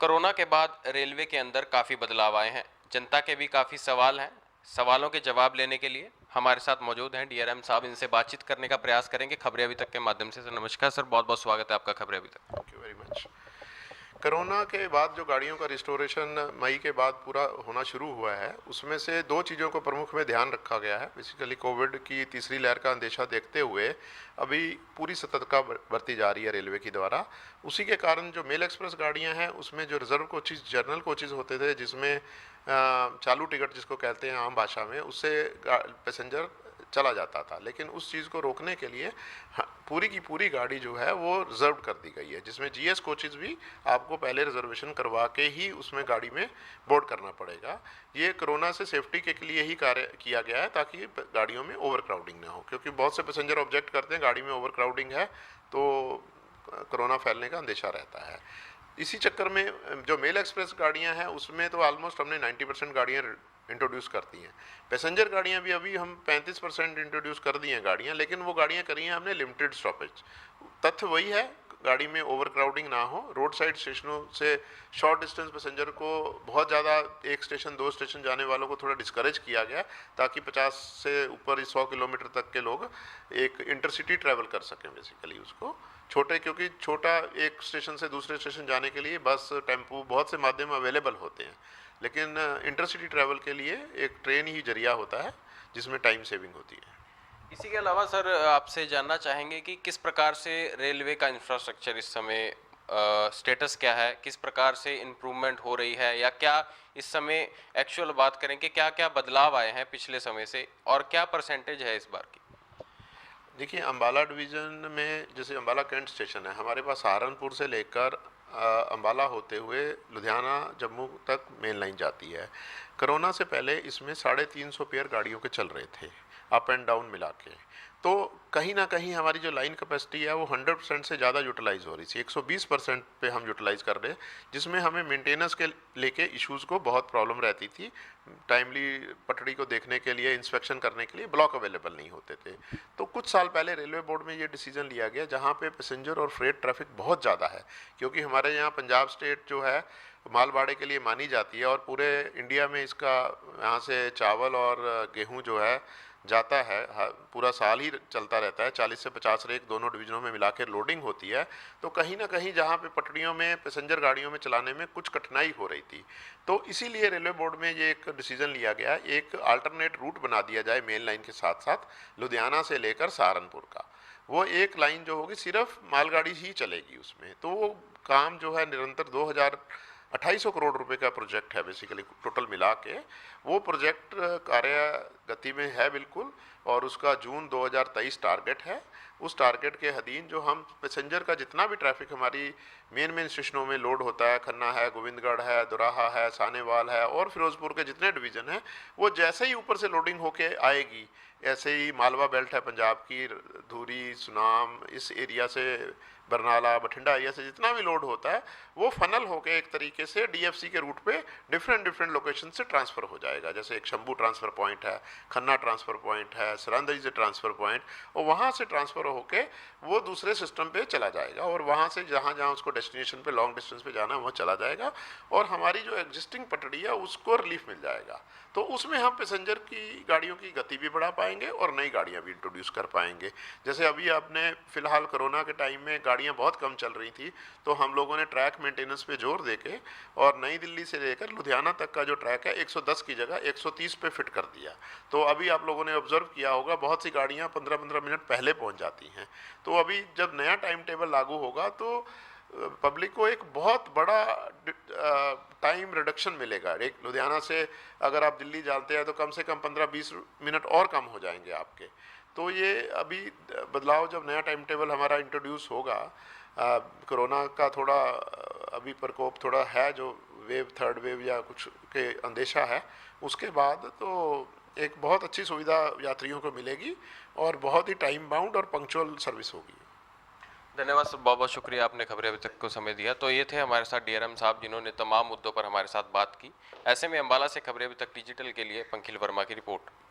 Corona के बाद railway के अंदर काफ़ी बदलाव आए हैं। जनता के भी काफ़ी सवाल हैं। सवालों के जवाब लेने के लिए हमारे साथ मौजूद हैं डीआरएम साहब। इनसे बातचीत करने का प्रयास करेंगे खबरें अभी तक के माध्यम से। सर नमस्कार सर, बहुत बहुत स्वागत है आपका खबरें अभी तक। Thank you very much. Corona के बाद जो गाड़ियों का रिस्टोरेशन मई के बाद पूरा होना शुरू हुआ है, उसमें से दो चीज़ों को प्रमुख में ध्यान रखा गया है। बेसिकली कोविड की तीसरी लहर का अंदेशा देखते हुए अभी पूरी सतर्कता बरती जा रही है रेलवे की द्वारा। उसी के कारण जो मेल एक्सप्रेस गाड़ियां हैं उसमें जो रिजर्व कोचेज, जनरल कोचेज होते थे, जिसमें चालू टिकट जिसको कहते हैं आम भाषा में, उससे पैसेंजर चला जाता था, लेकिन उस चीज़ को रोकने के लिए पूरी की पूरी गाड़ी जो है वो रिजर्व कर दी गई है, जिसमें जीएस कोचेज भी आपको पहले रिजर्वेशन करवा के ही उसमें गाड़ी में बोर्ड करना पड़ेगा। ये कोरोना से सेफ्टी के लिए ही कार्य किया गया है, ताकि गाड़ियों में ओवर क्राउडिंग ना हो, क्योंकि बहुत से पैसेंजर ऑब्जेक्ट करते हैं गाड़ी में ओवर क्राउडिंग है तो कोरोना फैलने का अंदेशा रहता है। इसी चक्कर में जो मेल एक्सप्रेस गाड़ियां हैं उसमें तो ऑलमोस्ट हमने 90% गाड़ियां इंट्रोड्यूस करती हैं। पैसेंजर गाड़ियां भी अभी हम 35% इंट्रोड्यूस कर दी हैं गाड़ियां, लेकिन वो गाड़ियां करी हैं हमने लिमिटेड स्टॉपेज। तथ्य वही है, गाड़ी में ओवर क्राउडिंग ना हो। रोड साइड स्टेशनों से शॉर्ट डिस्टेंस पैसेंजर को बहुत ज़्यादा एक स्टेशन दो स्टेशन जाने वालों को थोड़ा डिस्करेज किया गया, ताकि 50 से ऊपर 100 किलोमीटर तक के लोग एक इंटरसिटी ट्रैवल कर सकें। बेसिकली उसको छोटे, क्योंकि छोटा एक स्टेशन से दूसरे स्टेशन जाने के लिए बस, टेम्पू, बहुत से माध्यम अवेलेबल होते हैं, लेकिन इंटरसिटी ट्रैवल के लिए एक ट्रेन ही जरिया होता है जिसमें टाइम सेविंग होती है। इसी के अलावा सर आपसे जानना चाहेंगे कि किस प्रकार से रेलवे का इंफ्रास्ट्रक्चर इस समय स्टेटस क्या है, किस प्रकार से इम्प्रूवमेंट हो रही है, या क्या इस समय एक्चुअल बात करें कि क्या क्या बदलाव आए हैं पिछले समय से और क्या परसेंटेज है इस बार की। देखिए, अम्बाला डिवीज़न में जैसे अम्बाला कैंट स्टेशन है, हमारे पास सहारनपुर से लेकर अम्बाला होते हुए लुधियाना जम्मू तक मेन लाइन जाती है। कोरोना से पहले इसमें 350 पेयर गाड़ियों के चल रहे थे, अप एंड डाउन मिला के। तो कहीं ना कहीं हमारी जो लाइन कैपेसिटी है वो 100% से ज़्यादा यूटिलाइज हो रही थी। 120% पे हम यूटिलाइज कर रहे हैं, जिसमें हमें मेंटेनेंस के लेके इश्यूज़ को बहुत प्रॉब्लम रहती थी। टाइमली पटड़ी को देखने के लिए, इंस्पेक्शन करने के लिए ब्लॉक अवेलेबल नहीं होते थे। तो कुछ साल पहले रेलवे बोर्ड में ये डिसीजन लिया गया, जहाँ पे पैसेंजर और फ्रेट ट्रैफिक बहुत ज़्यादा है, क्योंकि हमारे यहाँ पंजाब स्टेट जो है माल भाड़े के लिए मानी जाती है, और पूरे इंडिया में इसका यहाँ से चावल और गेहूँ जो है जाता है, पूरा साल ही चलता रहता है। 40 से 50 रेक दोनों डिवीजनों में मिलाकर लोडिंग होती है। तो कहीं ना कहीं जहाँ पे पटरियों में पैसेंजर गाड़ियों में चलाने में कुछ कठिनाई हो रही थी, तो इसीलिए रेलवे बोर्ड में ये एक डिसीजन लिया गया, एक अल्टरनेट रूट बना दिया जाए मेन लाइन के साथ साथ लुधियाना से लेकर सहारनपुर का। वो एक लाइन जो होगी सिर्फ मालगाड़ी ही चलेगी उसमें। तो वो काम जो है निरंतर 2800 करोड़ रुपए का प्रोजेक्ट है, बेसिकली टोटल मिला के। वो प्रोजेक्ट कार्य गति में है बिल्कुल, और उसका जून 2023 टारगेट है। उस टारगेट के अधीन जो हम पैसेंजर का जितना भी ट्रैफिक हमारी मेन स्टेशनों में लोड होता है, खन्ना है, गोविंदगढ़ है, दोराहा है, सानेवाल है और फिरोजपुर के जितने डिवीज़न हैं, वो जैसे ही ऊपर से लोडिंग होके आएगी, ऐसे ही मालवा बेल्ट है पंजाब की, धूरी, सुनाम, इस एरिया से बरनाला, बठिंडा एरिया से जितना भी लोड होता है, वो फनल होके एक तरीके से डीएफसी के रूट पे डिफरेंट लोकेशन से ट्रांसफ़र हो जाएगा। जैसे एक शंभू ट्रांसफ़र पॉइंट है, खन्ना ट्रांसफ़र पॉइंट है, सरांदरी से ट्रांसफ़र पॉइंट, और वहाँ से ट्रांसफ़र होके वो दूसरे सिस्टम पे चला जाएगा, और वहाँ से जहाँ जहाँ उसको डेस्टिनेशन पे लॉन्ग डिस्टेंस पे जाना है वो चला जाएगा, और हमारी जो एग्जिस्टिंग पटड़ी है उसको रिलीफ मिल जाएगा। तो उसमें हम पैसेंजर की गाड़ियों की गति भी बढ़ा पाएंगे और नई गाड़ियाँ भी इंट्रोड्यूस कर पाएंगे। जैसे अभी आपने फिलहाल कोरोना के टाइम में गाड़ियाँ बहुत कम चल रही थी, तो हम लोगों ने ट्रैक मेंटेनेंस पे जोर देके और नई दिल्ली से लेकर लुधियाना तक का जो ट्रैक है 110 की जगह 130 पे फिट कर दिया। तो अभी आप लोगों ने ऑब्जर्व किया होगा, बहुत सी गाड़ियाँ 15-15 मिनट पहले पहुँच जाती हैं। तो अभी जब नया टाइम टेबल लागू होगा तो पब्लिक को एक बहुत बड़ा टाइम रिडक्शन मिलेगा। एक लुधियाना से अगर आप दिल्ली जाते हैं तो कम से कम 15-20 मिनट और कम हो जाएंगे आपके। तो ये अभी बदलाव, जब नया टाइम टेबल हमारा इंट्रोड्यूस होगा, कोरोना का थोड़ा अभी प्रकोप थोड़ा है, जो वेव, थर्ड वेव या कुछ के अंदेशा है, उसके बाद तो एक बहुत अच्छी सुविधा यात्रियों को मिलेगी और बहुत ही टाइम बाउंड और पंक्चुअल सर्विस होगी। धन्यवाद सर, बहुत बहुत शुक्रिया, आपने खबरें अभी तक को समय दिया। तो ये थे हमारे साथ डीआरएम साहब, जिन्होंने तमाम मुद्दों पर हमारे साथ बात की। ऐसे में अम्बाला से खबरें अभी तक डिजिटल के लिए पंखिल वर्मा की रिपोर्ट।